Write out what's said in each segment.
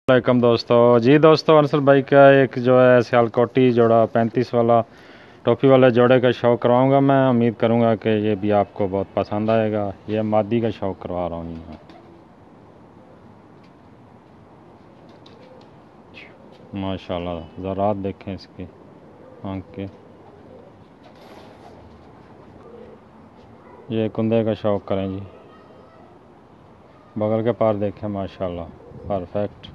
वालेकुम दोस्तों। जी दोस्तों, अनसर भाई का एक जो है सियालकोटी जोड़ा 35 वाला टोपी वाले जोड़े का शौक़ करवाऊंगा। मैं उम्मीद करूंगा कि ये भी आपको बहुत पसंद आएगा। ये मादी का शौक़ करवा रहा हूँ मैं। माशाल्लाह, ज़रात देखें इसके आँख के। ये कुंदे का शौक़ करें जी। बगल के पार देखें, माशाल्लाह परफेक्ट।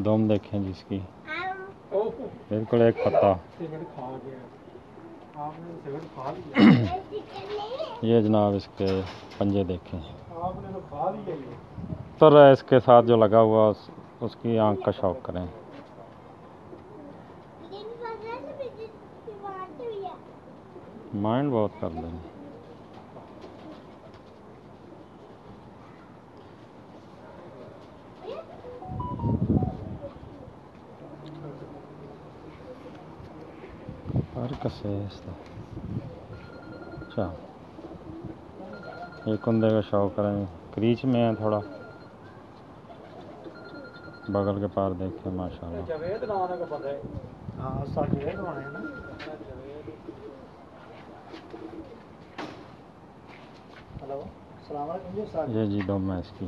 दम देखें जिसकी, बिल्कुल एक पत्ता। ये जनाब इसके पंजे देखें, तो इसके साथ जो लगा हुआ उसकी आंख का शौक़ करें। माइंड बहुत कर दें। अच्छा, ये कुंदे का शौक़ करें। क्रीच में है थोड़ा, बगल के पार देखें माशाल्लाह। ये जी दम है इसकी।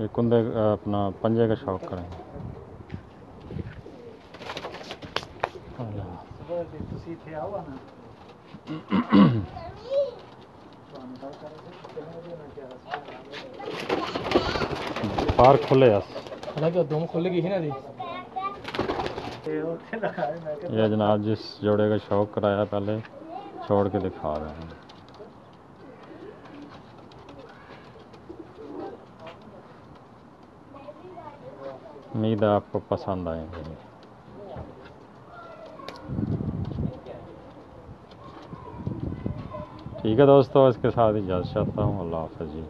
ये कुंदे अपना पंजे का शौक़ करें। पार खुले दम खुल गई ना दी। ये जनाब जिस जोड़े का शौक़ कराया पहले छोड़ के दिखा रहे हैं। उम्मीद है आपको पसंद आएंगे। ठीक है दोस्तों, इसके साथ इजाज़त चाहता हूँ। अल्लाह हाफ़िज़ जी।